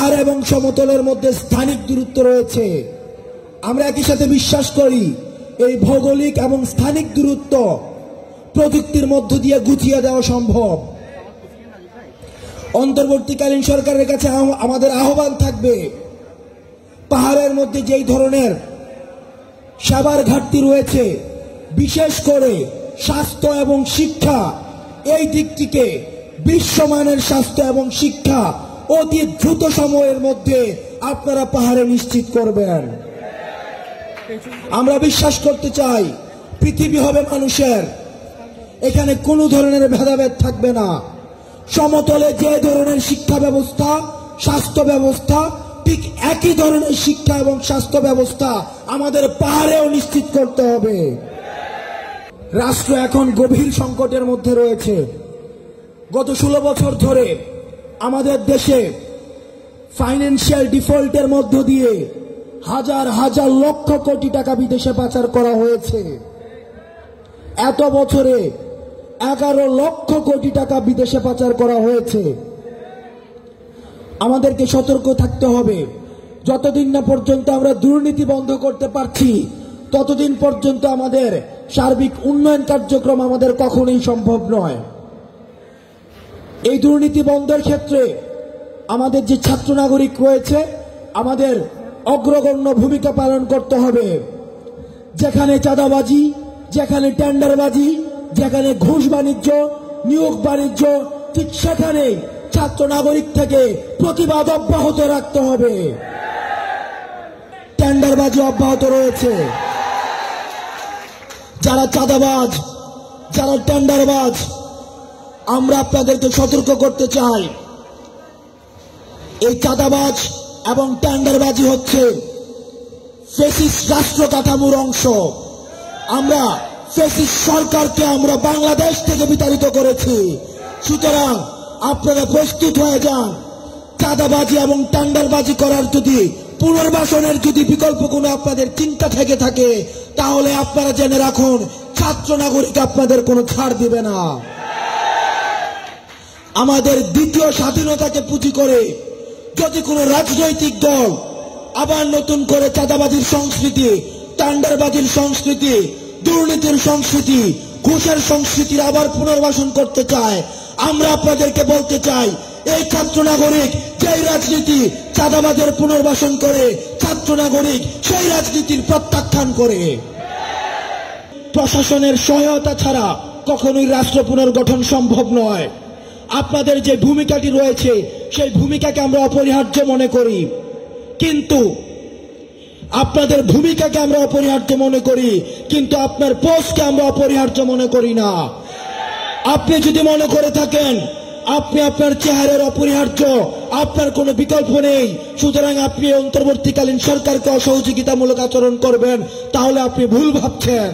পাহাড় এবং সমতলের মধ্যে স্থানিক দূরত্ব রয়েছে। আমরা একই সাথে বিশ্বাস করি এই ভৌগোলিক এবং স্থানিক দূরত্ব প্রযুক্তির মধ্য দিয়ে গুছিয়ে দেওয়া সম্ভব। অন্তর্বর্তীকালীন সরকারের কাছে আমাদের আহ্বান থাকবে, পাহাড়ের মধ্যে যেই ধরনের সেবার ঘাটতি রয়েছে, বিশেষ করে স্বাস্থ্য এবং শিক্ষা, এই দিকটিকে বিশ্বমানের স্বাস্থ্য এবং শিক্ষা অতি দ্রুত সময়ের মধ্যে আপনারা পাহাড়ে নিশ্চিত করবেন। আমরা বিশ্বাস করতে চাই পৃথিবী হবে মানুষের, এখানে কোনো ধরনের ভেদাভেদ থাকবে না। সমতলে যে ধরনের শিক্ষা ব্যবস্থা, স্বাস্থ্য ব্যবস্থা, ঠিক একই ধরনের শিক্ষা এবং স্বাস্থ্য ব্যবস্থা আমাদের পাহাড়েও নিশ্চিত করতে হবে। রাষ্ট্র এখন গভীর সংকটের মধ্যে রয়েছে। গত 16 বছর ধরে আমাদের দেশে ফাইন্যান্সিয়াল ডিফল্টের মধ্য দিয়ে হাজার হাজার লক্ষ কোটি টাকা বিদেশে পাচার করা হয়েছে। এত বছরে 11 লক্ষ কোটি টাকা বিদেশে পাচার করা হয়েছে। আমাদেরকে সতর্ক থাকতে হবে, যতদিন না পর্যন্ত আমরা দুর্নীতি বন্ধ করতে পারছি ততদিন পর্যন্ত আমাদের সার্বিক উন্নয়ন কার্যক্রম আমাদের কখনোই সম্ভব নয়। এই দুর্নীতি বন্ধের ক্ষেত্রে আমাদের যে ছাত্র নাগরিক রয়েছে, আমাদের অগ্রগণ্য ভূমিকা পালন করতে হবে। যেখানে চাঁদাবাজি, যেখানে টেন্ডারবাজি, যেখানে ঘুষ বাণিজ্য, নিয়োগ বাণিজ্য, ঠিক সেখানে ছাত্র নাগরিক থেকে প্রতিবাদ অব্যাহত রাখতে হবে। টেন্ডারবাজি অব্যাহত রয়েছে। যারা চাঁদাবাজ, যারা টেন্ডারবাজ, আমরা আপনাদেরকে সতর্ক করতে চাই, এই চাঁদাবাজ এবং টেন্ডারবাজি হচ্ছে ফ্যাসিস্ট রাষ্ট্র কাঠামোর অংশ। আমরা ফ্যাসিস্ট সরকারকে আমরা বাংলাদেশ থেকে বিতাড়িত করেছি। সুতরাং আপনারা প্রস্তুত হয়ে যান। চাঁদাবাজি এবং টেন্ডারবাজি করার যদি পুনর্বাসনের যদি বিকল্প কোনো আপনাদের চিন্তা থেকে থাকে, তাহলে আপনারা জেনে রাখুন, ছাত্র নাগরিক আপনাদের কোনো ছাড় দিবে না। আমাদের দ্বিতীয় স্বাধীনতাকে পুঁজি করে যদি কোনো রাজনৈতিক দল আবার নতুন করে চাঁদাবাজির সংস্কৃতি, টেন্ডারবাজির সংস্কৃতি, দুর্নীতির সংস্কৃতি, ঘুষের সংস্কৃতির আবার পুনর্বাসন করতে চায়, আমরা আপনাদেরকে বলতে চাই, এই ছাত্র নাগরিক যেই রাজনীতি চাঁদাবাজের পুনর্বাসন করে, ছাত্র নাগরিক সেই রাজনীতির প্রত্যাখ্যান করে। প্রশাসনের সহায়তা ছাড়া কখনোই রাষ্ট্র পুনর্গঠন সম্ভব নয়। আপনাদের যে ভূমিকাটি রয়েছে সেই ভূমিকাকে আমরা অপরিহার্য মনে করি, কিন্তু আপনাদের ভূমিকাকে আমরা অপরিহার্য মনে করি, কিন্তু আপনার পোস্টকে আমরা অপরিহার্য মনে করি না। আপনি যদি মনে করে থাকেন আপনি আপনার চেহারার অপরিহার্য, আপনার কোনো বিকল্প নেই, সুতরাং আপনি অন্তর্বর্তীকালীন সরকারকে অসহযোগিতামূলক আচরণ করবেন, তাহলে আপনি ভুল ভাবছেন।